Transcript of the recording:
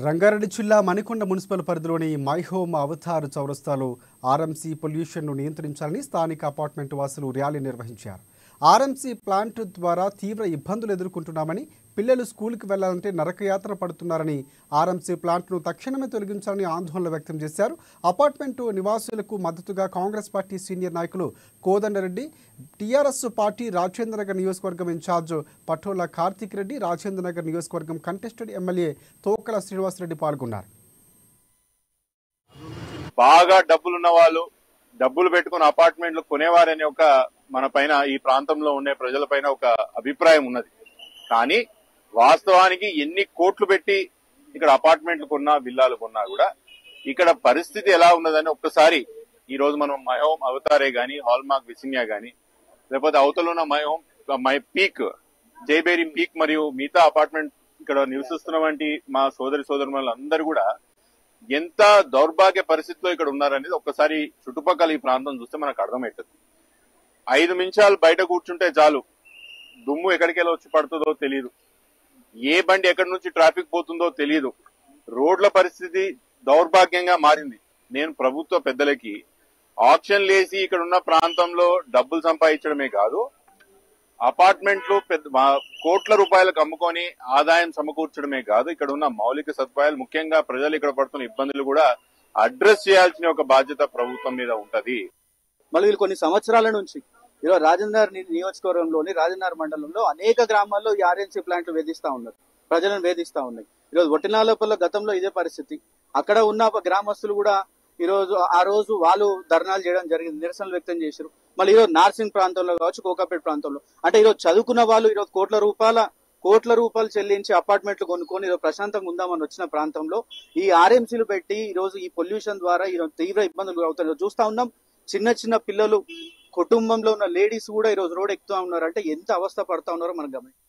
రంగారెడ్డి జిల్లా మణికొండ మున్సిపల్ పరిధిలోని my home Avatar చౌరస్తాలో ఆర్ఎంసీ పొల్యూషన్ను నియంత్రించాలని స్థానిక అపార్ట్మెంట్ వాసులు ర్యాలీ నిర్వహించారు. ఆర్ఎంసీ ప్లాంట్ ద్వారా తీవ్ర ఇబ్బందులు ఎదుర్కొంటున్నామని, పిల్లలు స్కూల్కి వెళ్లాలంటే నరకయాత్ర పడుతున్నారని, ఆర్ఎంసీ ప్లాంట్ను తక్షణమే తొలగించాలని ఆందోళన వ్యక్తం చేశారు. అపార్ట్మెంట్ నివాసులకు మద్దతుగా కాంగ్రెస్ పార్టీ సీనియర్ నాయకులు కోదండరెడ్డి, టీఆర్ఎస్ పార్టీ రాజేంద్రనగర్ నియోజకవర్గం ఇన్ఛార్జ్ పటోల కార్తిక్ రెడ్డి, రాజేంద్రనగర్ నియోజకవర్గం కంటెస్టెడ్ ఎమ్మెల్యే తోకల శ్రీనివాసరెడ్డి పాల్గొన్నారు. బాగా డబ్బులున్న వాళ్ళు, డబ్బులు పెట్టుకుని అపార్ట్మెంట్లు కొనేవారనే ఒక మన పైన, ఈ ప్రాంతంలో ఉండే ప్రజల పైన ఒక అభిప్రాయం ఉన్నది. కానీ వాస్తవానికి ఎన్ని కోట్లు పెట్టి ఇక్కడ అపార్ట్మెంట్లు కొన్నా, విల్లాలు కొన్నా కూడా ఇక్కడ పరిస్థితి ఎలా ఉన్నదని ఒక్కసారి ఈ రోజు మనం మై హోమ్ అవతారే గాని, హాల్మార్క్ విసిన్యా గాని, లేకపోతే అవతల ఉన్న మై పీక్, జైబేరి పీక్ మరియు మిగతా అపార్ట్మెంట్ ఇక్కడ నివసిస్తున్నటువంటి మా సోదరులు అందరూ కూడా ఎంత దౌర్భాగ్య పరిస్థితిలో ఇక్కడ ఉన్నారనేది ఒక్కసారి చుట్టుపక్కల ఈ ప్రాంతం చూస్తే మనకు అర్థమవుతుంది. 5 నిమిషాలు బయట కూర్చుంటే చాలు, దుమ్ము ఎక్కడికెళ్ళి వచ్చి పడుతుందో తెలియదు, ఏ బండి ఎక్కడి నుంచి ట్రాఫిక్ పోతుందో తెలియదు. రోడ్ల పరిస్థితి దౌర్భాగ్యంగా మారింది. నేను ప్రభుత్వ పెద్దలకి ఆప్షన్ లేసి ఇక్కడ ఉన్న ప్రాంతంలో డబ్బులు సంపాదించడమే కాదు, అపార్ట్మెంట్లు కోట్ల రూపాయలకు అమ్ముకొని ఆదాయం సమకూర్చడమే కాదు, ఇక్కడ ఉన్న మౌలిక సదుపాయాలు, ముఖ్యంగా ప్రజలు ఇక్కడ పడుతున్న ఇబ్బందులు కూడా అడ్రస్ చేయాల్సిన ఒక బాధ్యత ప్రభుత్వం మీద ఉంటది. మళ్ళీ వీళ్ళు కొన్ని సంవత్సరాల నుంచి ఈరోజు రాజేంద్ర నియోజకవర్గంలోని రాజేంద్ర మండలంలో అనేక గ్రామాల్లో ఈ ఆర్ఎన్సీ ప్లాంట్లు వేధిస్తా ఉన్నారు, ప్రజలను వేధిస్తా ఉన్నాయి. ఈరోజు ఒట్టినాలపల్లి గతంలో ఇదే పరిస్థితి. అక్కడ ఉన్న గ్రామస్తులు కూడా ఆ రోజు వాళ్ళు ధర్నాలు చేయడం జరిగింది, నిరసనలు వ్యక్తం చేశారు. మళ్ళీ ఈరోజు నార్సింగ్ ప్రాంతంలో కావచ్చు, కోకాపేట ప్రాంతంలో, అంటే ఈరోజు చదువుకున్న వాళ్ళు ఈరోజు కోట్ల రూపాయలు చెల్లించి అపార్ట్మెంట్లు కొనుక్కొని ఈరోజు ప్రశాంతంగా ఉందామని వచ్చిన ప్రాంతంలో ఈ ఆర్ఎంసీలు పెట్టి ఈరోజు ఈ పొల్యూషన్ ద్వారా ఈరోజు తీవ్ర ఇబ్బందులు అవుతాయి. చూస్తా ఉన్నాం, చిన్న పిల్లలు, కుటుంబంలో ఉన్న లేడీస్ కూడా ఈరోజు రోడ్ ఎక్కుతా ఉన్నారు. అంటే ఎంత అవస్థ పడతా ఉన్నారో మనకు గమనించాలి.